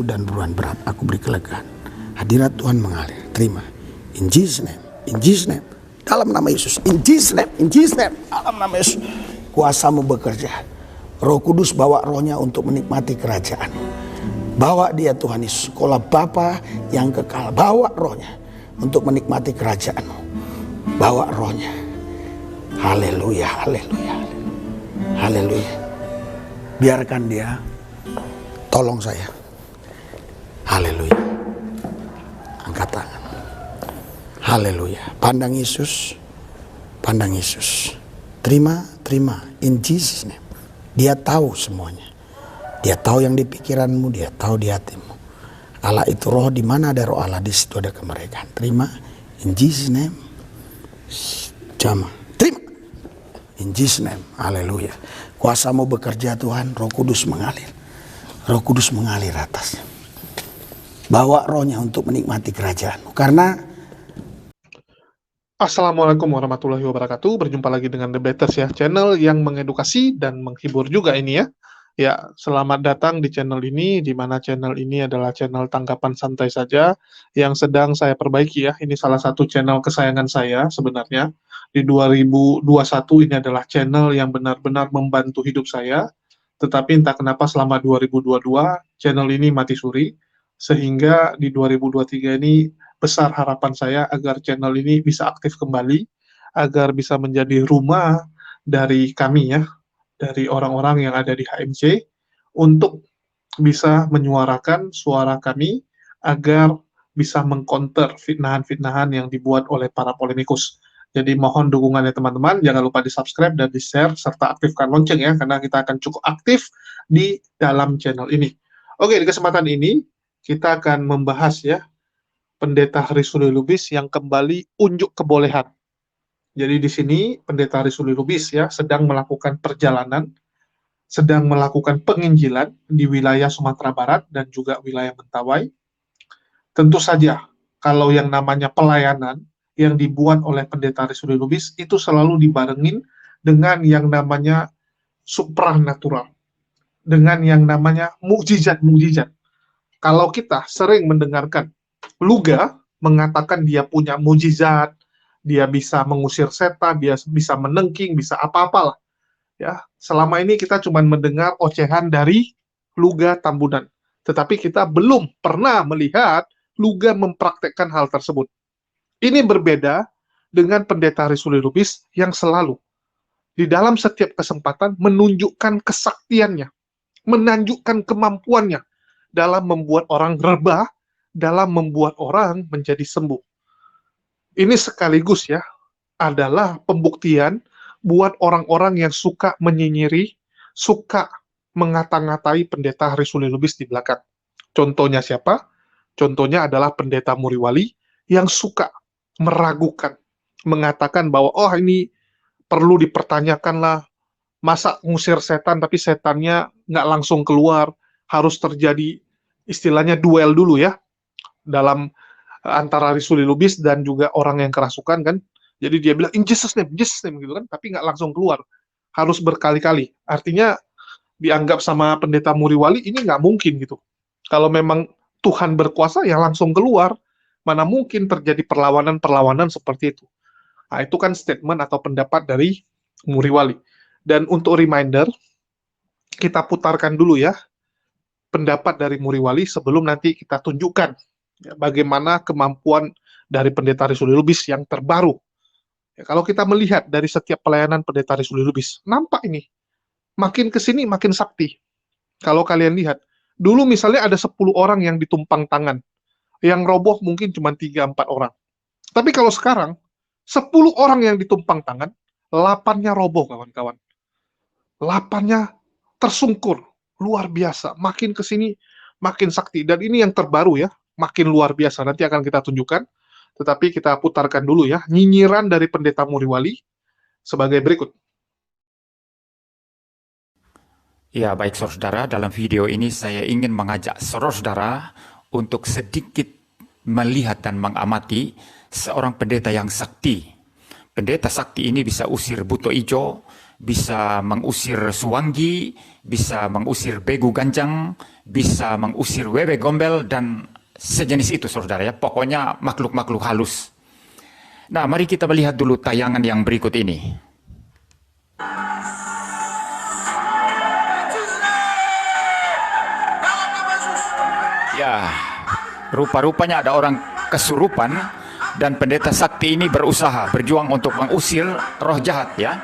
dan beban berat, aku beri kelegaan. Hadirat Tuhan mengalir, terima. In Jesus name, in Jesus name, dalam nama Yesus, in Jesus name, in Jesus name, dalam nama Yesus. Kuasamu bekerja. Roh Kudus bawa rohnya untuk menikmati kerajaan. Bawa dia Tuhan Yesus, sekolah Bapa yang kekal. Bawa rohnya untuk menikmati kerajaanmu. Bawa rohnya. Haleluya, haleluya, haleluya. Biarkan dia tolong saya. Haleluya. Angkat tangan. Haleluya. Pandang Yesus. Pandang Yesus. Terima, terima. In Jesus name. Dia tahu semuanya. Dia tahu yang di pikiranmu, dia tahu di hatimu. Allah itu roh, di mana ada roh Allah, di situ ada kemerdekaan. Terima. In Jesus name. Jama. Terima. In Jesus name. Haleluya. Kuasamu bekerja Tuhan, Roh Kudus mengalir. Roh Kudus mengalir atasnya. Bawa rohnya untuk menikmati kerajaanmu. Karena Assalamualaikum warahmatullahi wabarakatuh. Berjumpa lagi dengan The Betters ya, channel yang mengedukasi dan menghibur juga ini ya. Ya, selamat datang di channel ini, di mana channel ini adalah channel tanggapan santai saja yang sedang saya perbaiki ya. Ini salah satu channel kesayangan saya sebenarnya. Di 2021 ini adalah channel yang benar-benar membantu hidup saya. Tetapi entah kenapa selama 2022 channel ini mati suri, sehingga di 2023 ini besar harapan saya agar channel ini bisa aktif kembali, agar bisa menjadi rumah dari kami ya, dari orang-orang yang ada di HMC, untuk bisa menyuarakan suara kami, agar bisa mengcounter fitnahan-fitnahan yang dibuat oleh para polemikus. Jadi mohon dukungannya teman-teman, jangan lupa di-subscribe dan di-share, serta aktifkan lonceng ya, karena kita akan cukup aktif di dalam channel ini. Oke, di kesempatan ini, kita akan membahas ya, Pendeta Harisuli Lubis yang kembali unjuk kebolehan. Jadi di sini Pendeta Harisuli Lubis ya sedang melakukan perjalanan, sedang melakukan penginjilan di wilayah Sumatera Barat dan juga wilayah Mentawai. Tentu saja kalau yang namanya pelayanan yang dibuat oleh Pendeta Harisuli Lubis itu selalu dibarengin dengan yang namanya supranatural, dengan yang namanya mukjizat-mukjizat. Kalau kita sering mendengarkan Luga mengatakan dia punya mujizat, dia bisa mengusir setan, dia bisa menengking, bisa apa-apalah. Ya, selama ini kita cuma mendengar ocehan dari Luga Tambunan, tetapi kita belum pernah melihat Luga mempraktekkan hal tersebut. Ini berbeda dengan Pendeta Harisuli Lubis yang selalu di dalam setiap kesempatan menunjukkan kesaktiannya, menunjukkan kemampuannya dalam membuat orang rebah, dalam membuat orang menjadi sembuh. Ini sekaligus ya, adalah pembuktian buat orang-orang yang suka menyinyiri, suka mengata-ngatai Pendeta Harisuli Lubis di belakang. Contohnya siapa? Contohnya adalah Pendeta Muriwali yang suka meragukan, mengatakan bahwa oh ini perlu dipertanyakan lah, masa ngusir setan tapi setannya nggak langsung keluar, harus terjadi istilahnya duel dulu ya, dalam antara Harisuli Lubis dan juga orang yang kerasukan kan. Jadi dia bilang in Jesus name gitu kan, tapi nggak langsung keluar, harus berkali-kali. Artinya dianggap sama Pendeta Muriwali ini nggak mungkin gitu. Kalau memang Tuhan berkuasa ya langsung keluar, mana mungkin terjadi perlawanan-perlawanan seperti itu. Nah, itu kan statement atau pendapat dari Muriwali. Dan untuk reminder, kita putarkan dulu ya pendapat dari Muriwali sebelum nanti kita tunjukkan ya, bagaimana kemampuan dari Pendeta Harisuli Lubis yang terbaru. Ya, kalau kita melihat dari setiap pelayanan Pendeta Harisuli Lubis, nampak ini, makin ke sini makin sakti. Kalau kalian lihat, dulu misalnya ada 10 orang yang ditumpang tangan, yang roboh mungkin cuma 3-4 orang. Tapi kalau sekarang, 10 orang yang ditumpang tangan, 8-nya roboh kawan-kawan. 8-nya tersungkur, luar biasa. Makin ke sini makin sakti. Dan ini yang terbaru ya, makin luar biasa. Nanti akan kita tunjukkan. Tetapi kita putarkan dulu ya, nyinyiran dari Pendeta Muriwali sebagai berikut. Ya, baik saudara, dalam video ini saya ingin mengajak saudara untuk sedikit melihat dan mengamati seorang pendeta yang sakti. Pendeta sakti ini bisa usir buto ijo, bisa mengusir suwangi, bisa mengusir begu ganjang, bisa mengusir wewe gombel, dan sejenis itu, saudara ya. Pokoknya makhluk-makhluk halus. Nah, mari kita melihat dulu tayangan yang berikut ini. Ya, rupa-rupanya ada orang kesurupan dan pendeta sakti ini berusaha berjuang untuk mengusir roh jahat ya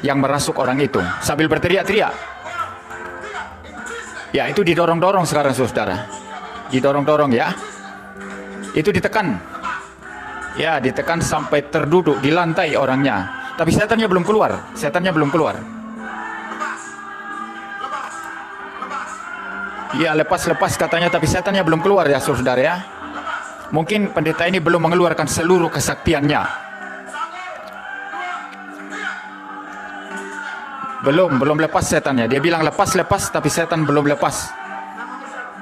yang merasuk orang itu sambil berteriak-teriak. Ya, itu didorong-dorong sekarang, saudara. Didorong-dorong ya. Itu ditekan. Ya, ditekan sampai terduduk di lantai orangnya. Tapi setannya belum keluar. Setannya belum keluar. Ya, lepas-lepas katanya, tapi setannya belum keluar ya, saudara ya. Mungkin pendeta ini belum mengeluarkan seluruh kesaktiannya. Belum lepas setannya. Dia bilang lepas, tapi setan belum lepas.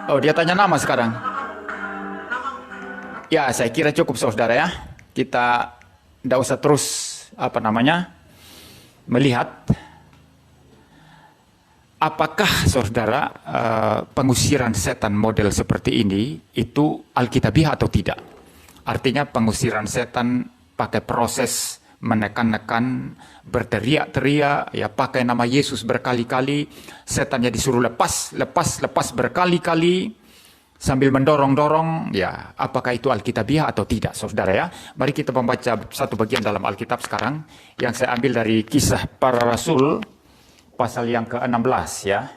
Oh, dia tanya nama sekarang. Ya, saya kira cukup, saudara ya. Kita tidak usah terus, melihat. Apakah, saudara, pengusiran setan model seperti ini itu alkitabiah atau tidak? Artinya pengusiran setan pakai proses menekan-nekan, berteriak-teriak, ya pakai nama Yesus berkali-kali, setannya disuruh lepas berkali-kali, sambil mendorong-dorong, ya apakah itu alkitabiah atau tidak, saudara ya? Mari kita membaca satu bagian dalam Alkitab sekarang, yang saya ambil dari Kisah Para Rasul, pasal yang ke-16 ya.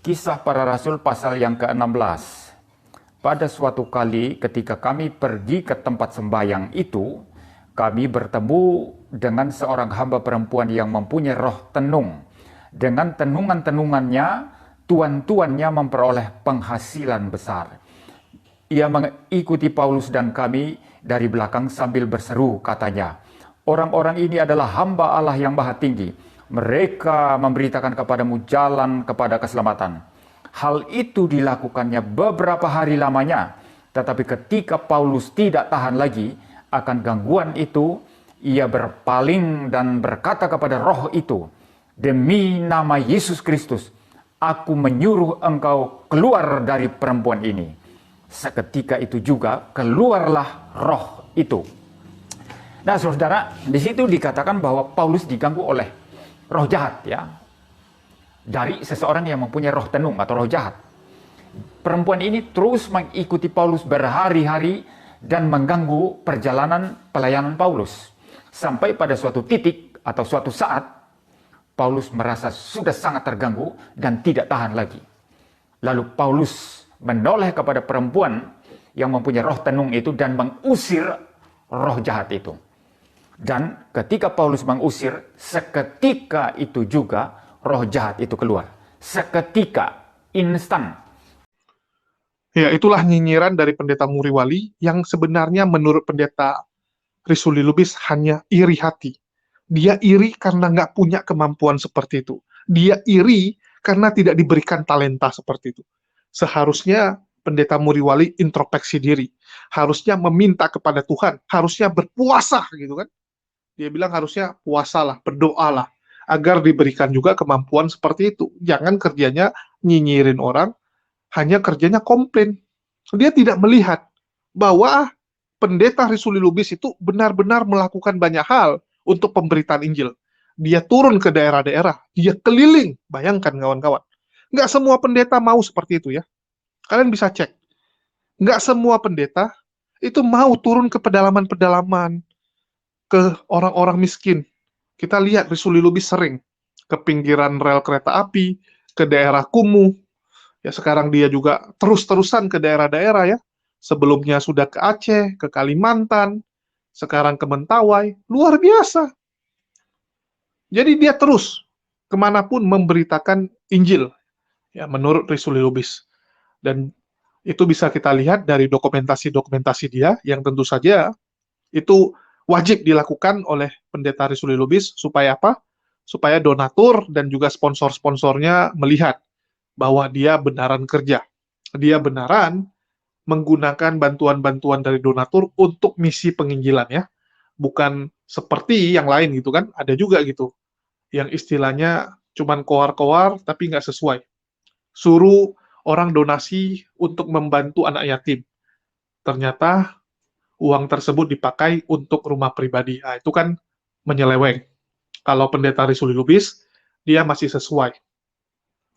Kisah Para Rasul pasal yang ke-16. Pada suatu kali ketika kami pergi ke tempat sembahyang itu, kami bertemu dengan seorang hamba perempuan yang mempunyai roh tenung. Dengan tenungan-tenungannya, tuan-tuannya memperoleh penghasilan besar. Ia mengikuti Paulus dan kami dari belakang sambil berseru, katanya, "Orang-orang ini adalah hamba Allah yang Maha Tinggi. Mereka memberitakan kepadamu jalan kepada keselamatan." Hal itu dilakukannya beberapa hari lamanya. Tetapi ketika Paulus tidak tahan lagi akan gangguan itu, ia berpaling dan berkata kepada roh itu, "Demi nama Yesus Kristus, aku menyuruh engkau keluar dari perempuan ini." Seketika itu juga keluarlah roh itu. Nah, saudara, di situ dikatakan bahwa Paulus diganggu oleh roh jahat ya, dari seseorang yang mempunyai roh tenung atau roh jahat. Perempuan ini terus mengikuti Paulus berhari-hari dan mengganggu perjalanan pelayanan Paulus. Sampai pada suatu titik atau suatu saat, Paulus merasa sudah sangat terganggu dan tidak tahan lagi. Lalu Paulus menoleh kepada perempuan yang mempunyai roh tenung itu dan mengusir roh jahat itu. Dan ketika Paulus mengusir, seketika itu juga roh jahat itu keluar. Seketika, instan. Ya, itulah nyinyiran dari pendeta Muriwali yang sebenarnya menurut pendeta Risuli Lubis hanya iri hati. Dia iri karena nggak punya kemampuan seperti itu. Dia iri karena tidak diberikan talenta seperti itu. Seharusnya pendeta Muriwali introspeksi diri. Harusnya meminta kepada Tuhan. Harusnya berpuasa gitu kan. Dia bilang harusnya puasalah, berdoalah, agar diberikan juga kemampuan seperti itu. Jangan kerjanya nyinyirin orang, hanya kerjanya komplain. Dia tidak melihat bahwa pendeta Risuli Lubis itu benar-benar melakukan banyak hal untuk pemberitaan Injil. Dia turun ke daerah-daerah, dia keliling. Bayangkan kawan-kawan. Nggak semua pendeta mau seperti itu ya. Kalian bisa cek. Nggak semua pendeta itu mau turun ke pedalaman-pedalaman, ke orang-orang miskin. Kita lihat Risuli Lubis sering ke pinggiran rel kereta api, ke daerah kumuh. Ya, sekarang dia juga terus-terusan ke daerah-daerah ya. Sebelumnya sudah ke Aceh, ke Kalimantan, sekarang ke Mentawai. Luar biasa. Jadi dia terus kemanapun memberitakan Injil. Ya, menurut Risuli Lubis. Dan itu bisa kita lihat dari dokumentasi-dokumentasi dia, yang tentu saja itu wajib dilakukan oleh pendeta Risuli Lubis. Supaya apa? Supaya donatur dan juga sponsor-sponsornya melihat bahwa dia benaran kerja. Dia benaran menggunakan bantuan-bantuan dari donatur untuk misi penginjilan ya. Bukan seperti yang lain gitu kan. Ada juga gitu. yang istilahnya cuman koar-koar tapi nggak sesuai. Suruh orang donasi untuk membantu anak yatim. Ternyata uang tersebut dipakai untuk rumah pribadi. Nah, itu kan menyeleweng. Kalau pendeta Risuli Lubis, dia masih sesuai.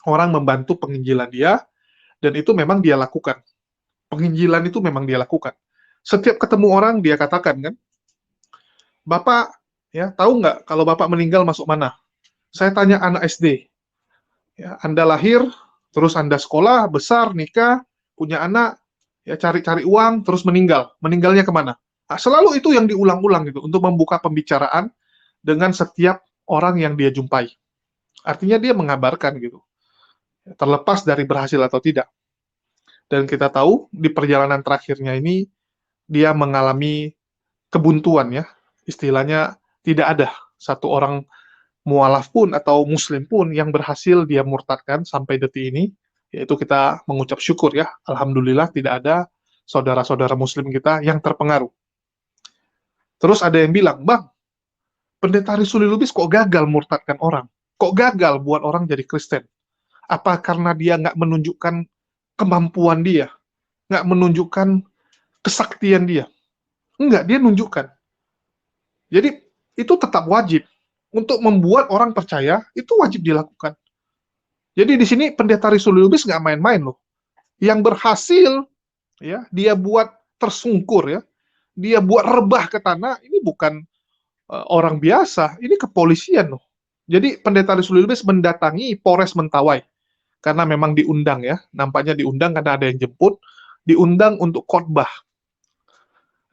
Orang membantu penginjilan dia, dan itu memang dia lakukan. Penginjilan itu memang dia lakukan. Setiap ketemu orang, dia katakan kan, Bapak, ya tahu nggak kalau Bapak meninggal masuk mana? Saya tanya anak SD. Ya, Anda lahir, terus Anda sekolah, besar, nikah, punya anak, ya cari-cari uang, terus meninggal. Meninggalnya kemana? Nah, selalu itu yang diulang-ulang gitu, untuk membuka pembicaraan dengan setiap orang yang dia jumpai. Artinya dia mengabarkan gitu, terlepas dari berhasil atau tidak. Dan kita tahu di perjalanan terakhirnya ini dia mengalami kebuntuan ya, istilahnya tidak ada satu orang mualaf pun atau muslim pun yang berhasil dia murtadkan sampai detik ini, yaitu kita mengucap syukur ya, alhamdulillah tidak ada saudara-saudara muslim kita yang terpengaruh. Terus ada yang bilang, Bang, pendeta Risuli Lubis kok gagal murtadkan orang? Kok gagal buat orang jadi Kristen? Apa karena dia nggak menunjukkan kemampuan dia? Nggak menunjukkan kesaktian dia? Enggak, dia nunjukkan. Jadi, itu tetap wajib. Untuk membuat orang percaya, itu wajib dilakukan. Jadi di sini pendeta Risuli Lubis nggak main-main loh. Yang berhasil, ya, dia buat tersungkur ya, dia buat rebah ke tanah, ini bukan orang biasa, ini kepolisian loh. Jadi pendeta Risuli Lubis mendatangi Polres Mentawai, karena memang diundang ya, nampaknya diundang karena ada yang jemput, diundang untuk khotbah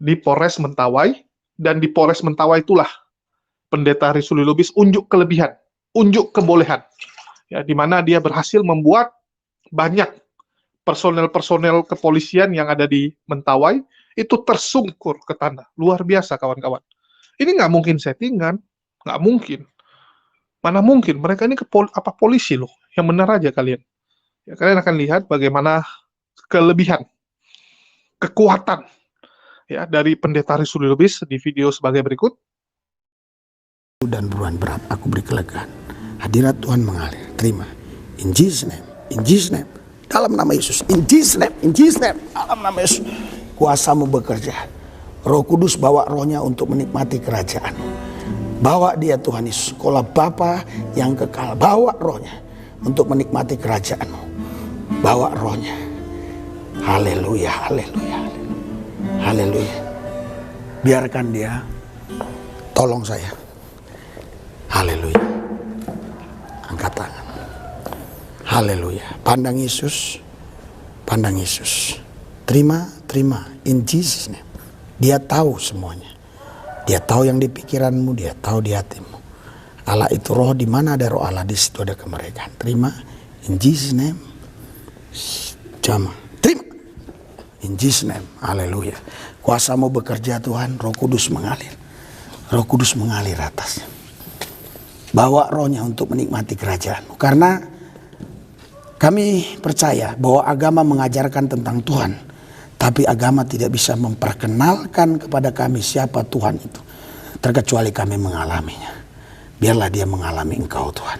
di Polres Mentawai, dan di Polres Mentawai itulah pendeta Risuli Lubis unjuk kelebihan, unjuk kebolehan, ya, di mana dia berhasil membuat banyak personel-personel kepolisian yang ada di Mentawai itu tersungkur ke tanah. Luar biasa kawan-kawan. Ini nggak mungkin settingan, nggak mungkin. Mana mungkin, mereka ini polisi loh, yang benar aja kalian. Ya, kalian akan lihat bagaimana kelebihan, kekuatan ya dari pendeta Risuli Lubis di video sebagai berikut. Dan beruan berat aku beri kelegaan. Hadirat Tuhan mengalir. Terima. In Jesus name. In Jesus name. Dalam nama Yesus. In Jesus name. In Jesus name. Dalam nama Yesus. Kuasamu bekerja. Roh Kudus bawa rohnya untuk menikmati kerajaan. Bawa dia Tuhan Yesus. Kaulah Bapa yang kekal. Bawa rohnya untuk menikmati kerajaanmu. Bawa rohnya. Haleluya. Haleluya. Haleluya. Biarkan dia tolong saya. Haleluya. Angkat tangan. Haleluya. Pandang Yesus. Pandang Yesus. Terima, terima. In Jesus name. Dia tahu semuanya. Dia tahu yang di pikiranmu, dia tahu di hatimu. Allah itu roh, di mana ada roh Allah, di situ ada kemerdekaan. Terima. In Jesus name. Jama. Terima. In Jesus name. Haleluya. Kuasamu bekerja Tuhan, Roh Kudus mengalir. Roh Kudus mengalir atasnya. Bawa rohnya untuk menikmati kerajaan. Karena kami percaya bahwa agama mengajarkan tentang Tuhan. Tapi agama tidak bisa memperkenalkan kepada kami siapa Tuhan itu. Terkecuali kami mengalaminya. Biarlah dia mengalami Engkau Tuhan.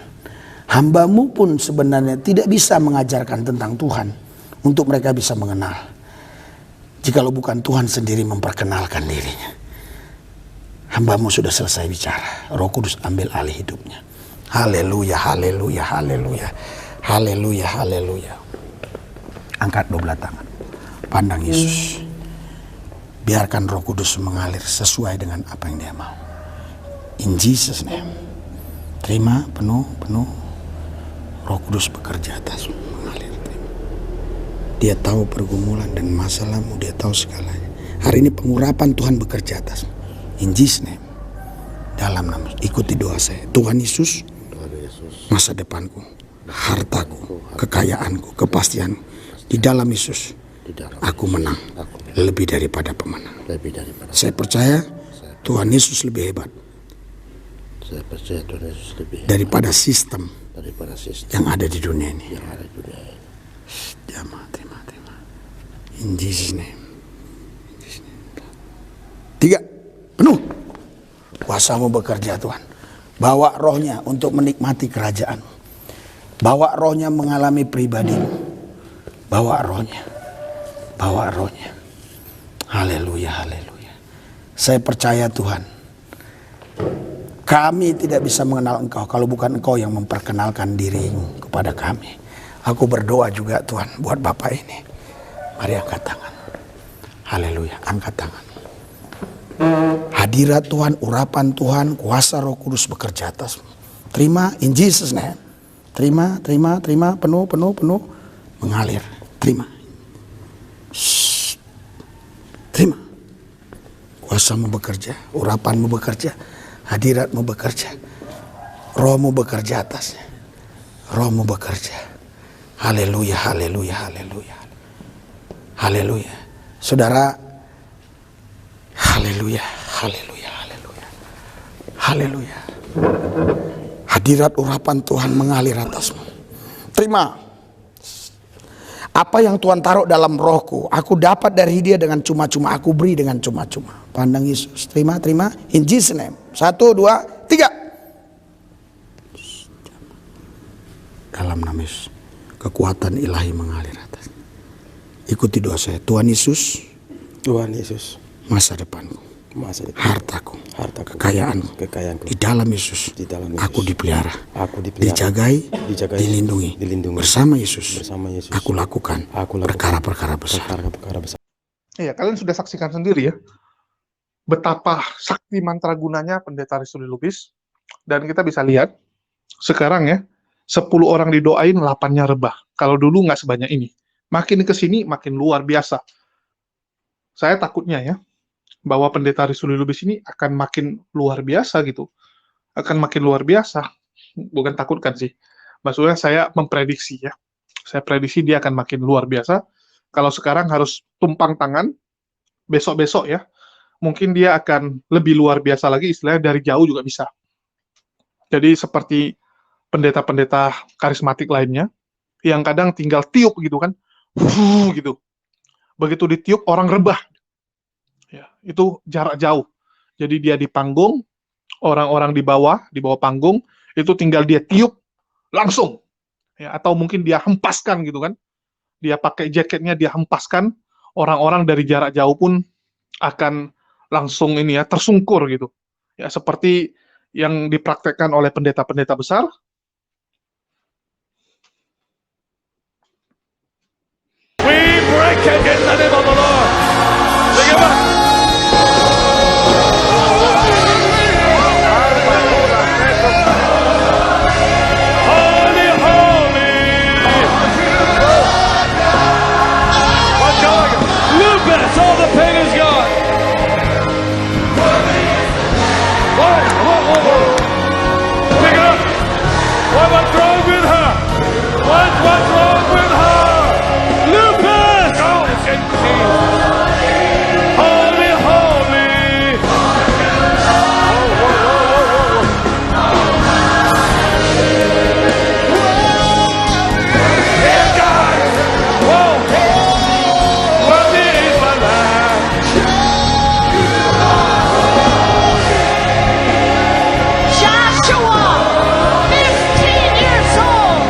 Hamba-Mu pun sebenarnya tidak bisa mengajarkan tentang Tuhan. Untuk mereka bisa mengenal. Jikalau bukan Tuhan sendiri memperkenalkan dirinya. Hamba-Mu sudah selesai bicara. Roh Kudus ambil alih hidupnya. Haleluya, haleluya, haleluya. Haleluya, haleluya. Angkat dua belah tangan. Pandang Yesus. Biarkan Roh Kudus mengalir sesuai dengan apa yang dia mau. In Jesus name. Terima penuh. Roh Kudus bekerja atasmu. Mengalir. Terima. Dia tahu pergumulan dan masalahmu. Dia tahu segalanya. Hari ini pengurapan Tuhan bekerja atasmu. In Jesus name. Dalam nama, ikuti doa saya. Tuhan Yesus, masa depanku, hartaku, kekayaanku, kepastianku. Di dalam Yesus, aku menang. Lebih daripada pemenang. Saya percaya Tuhan Yesus lebih hebat. Daripada sistem yang ada di dunia ini. Terima. In Jesus name. 3. Penuh. Kuasamu bekerja Tuhan. Bawa rohnya untuk menikmati kerajaan. Bawa rohnya mengalami pribadimu. Bawa rohnya. Bawa rohnya. Haleluya, haleluya. Saya percaya Tuhan, kami tidak bisa mengenal Engkau kalau bukan Engkau yang memperkenalkan dirimu kepada kami. Aku berdoa juga Tuhan buat Bapak ini. Mari angkat tangan. Haleluya, angkat tangan. Hadirat Tuhan, urapan Tuhan, kuasa Roh Kudus bekerja atasmu. Terima in Jesus name. Terima, terima, terima, penuh, penuh, penuh. Mengalir, terima. Shh. Terima. Kuasamu bekerja, urapanmu bekerja, hadiratmu bekerja. Rohmu bekerja atasnya. Rohmu bekerja. Haleluya, haleluya, haleluya. Haleluya. Saudara, haleluya, haleluya, haleluya. Haleluya. Hadirat urapan Tuhan mengalir atasmu. Terima. Apa yang Tuhan taruh dalam rohku, aku dapat dari Dia dengan cuma-cuma, aku beri dengan cuma-cuma. Pandang Yesus. Terima, terima. In Jesus name. 1, 2, 3. Dalam nama Yesus, kekuatan ilahi mengalir atas. Ikuti doa saya. Tuhan Yesus, Tuhan Yesus, masa depanku, masa depan, hartaku, kekayaanku, kekayaanku, di dalam Yesus, di dalam Yesus, aku dipelihara, dijagai, dilindungi, bersama Yesus, aku lakukan perkara-perkara besar. Ya, kalian sudah saksikan sendiri ya, betapa sakti mantragunanya Pendeta Ristuli Lubis. Dan kita bisa lihat, sekarang ya, 10 orang didoain, 8-nya rebah. Kalau dulu nggak sebanyak ini. Makin ke sini, makin luar biasa. Saya takutnya ya, bahwa Pendeta Ristuli Lubis ini akan makin luar biasa gitu. Akan makin luar biasa. Bukan takutkan sih. Maksudnya saya memprediksi ya. Saya prediksi dia akan makin luar biasa. Kalau sekarang harus tumpang tangan, besok-besok ya, mungkin dia akan lebih luar biasa lagi, istilahnya dari jauh juga bisa. Jadi seperti pendeta-pendeta karismatik lainnya, yang kadang tinggal tiup gitu kan, gitu. Begitu ditiup, orang rebah. Ya, itu jarak jauh. Jadi dia di panggung, orang-orang di bawah panggung, itu tinggal dia tiup, langsung. Ya, atau mungkin dia hempaskan gitu kan. Dia pakai jaketnya, dia hempaskan, orang-orang dari jarak jauh pun akan langsung ini ya, tersungkur gitu. Ya, seperti yang dipraktekkan oleh pendeta-pendeta besar. We break it in the name of the Lord. Sing it back. Holy, holy. What's going on? Lupus, all the pain is gone. Whoa. Pick it up. What's wrong with her? What's wrong with her? Lupus! Holy, holy! Here, guys! Whoa! Worthy is the Lamb! Joshua, 15 years old.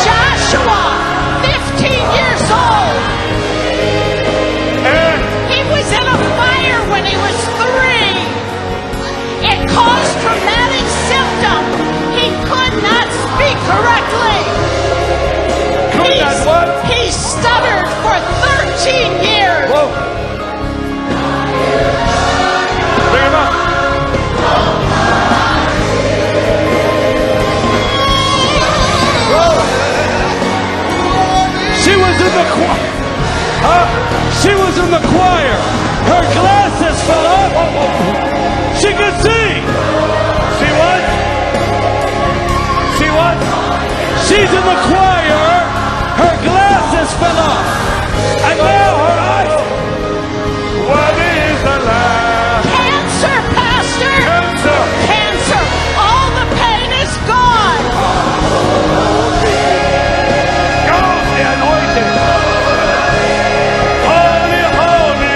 Joshua, 15 years old. He was in a fire when he was 3. It caused traumatic symptoms. He could not speak correctly. Could not what? He stuttered for 13 years. Whoa! Bring him up! She was in the choir. She was in the choir. Her glasses fell off. She could see. She what? She what? She's in the choir. Her glasses fell off. And now her eyes. What is the Lamb? Cancer, Pastor. Cancer. Cancer. All the pain is gone. God, the anointing. Holy, holy.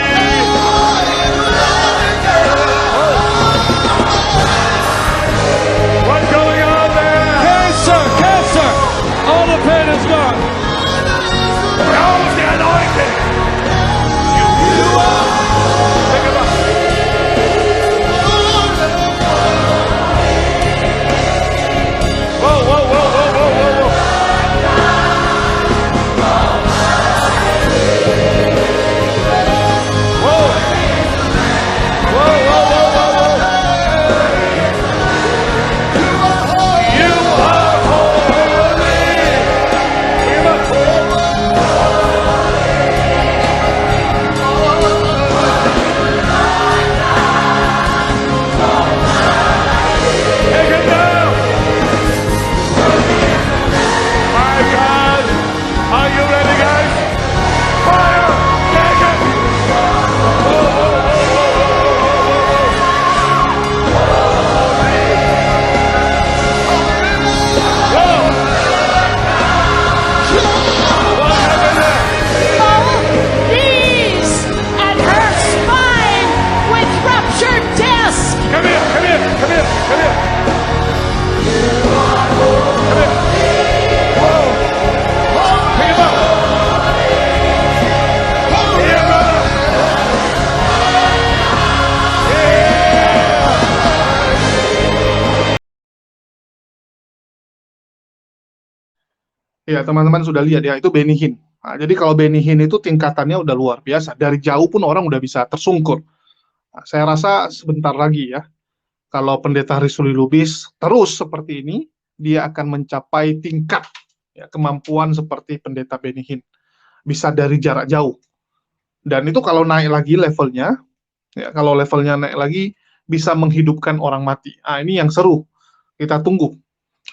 Ya, teman-teman sudah lihat ya, itu Benny Hinn. Nah, jadi kalau Benny Hinn itu tingkatannya udah luar biasa. Dari jauh pun orang udah bisa tersungkur. Nah, saya rasa sebentar lagi ya, kalau Pendeta Risuli Lubis terus seperti ini, dia akan mencapai tingkat ya, kemampuan seperti Pendeta Benny Hinn. Bisa dari jarak jauh. Dan itu kalau naik lagi levelnya, ya, kalau levelnya naik lagi, bisa menghidupkan orang mati. Nah, ini yang seru. Kita tunggu.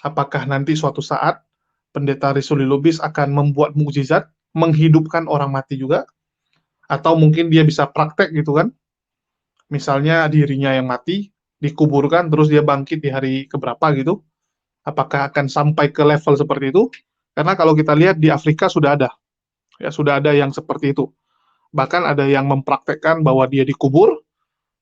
Apakah nanti suatu saat Pendeta Risuli Lubis akan membuat mukjizat, menghidupkan orang mati juga, atau mungkin dia bisa praktek gitu kan, misalnya dirinya yang mati, dikuburkan, terus dia bangkit di hari keberapa gitu, apakah akan sampai ke level seperti itu? Karena kalau kita lihat di Afrika sudah ada yang seperti itu. Bahkan ada yang mempraktekkan bahwa dia dikubur,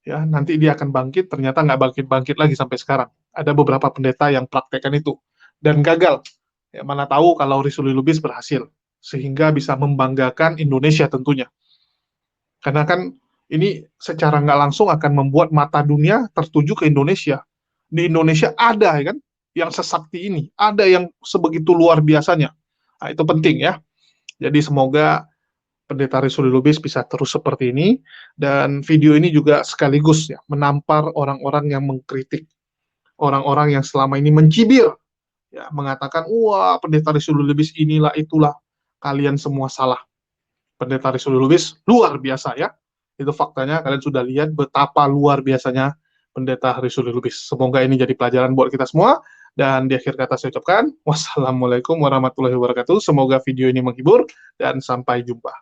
ya nanti dia akan bangkit, ternyata nggak bangkit-bangkit lagi sampai sekarang. Ada beberapa pendeta yang praktekkan itu, dan gagal. Ya, mana tahu kalau Risuli Lubis berhasil, sehingga bisa membanggakan Indonesia tentunya. Karena kan ini secara nggak langsung akan membuat mata dunia tertuju ke Indonesia. Di Indonesia ada ya kan, yang sesakti ini, ada yang sebegitu luar biasanya. Nah, itu penting ya. Jadi semoga Pendeta Risuli Lubis bisa terus seperti ini, dan video ini juga sekaligus ya menampar orang-orang yang mengkritik, orang-orang yang selama ini mencibir, ya mengatakan, wah Pendeta Risuli Lubis inilah itulah, kalian semua salah. Pendeta Risuli Lubis luar biasa ya, itu faktanya, kalian sudah lihat betapa luar biasanya Pendeta Risuli Lubis. Semoga ini jadi pelajaran buat kita semua. Dan di akhir kata saya ucapkan wassalamualaikum warahmatullahi wabarakatuh. Semoga video ini menghibur dan sampai jumpa.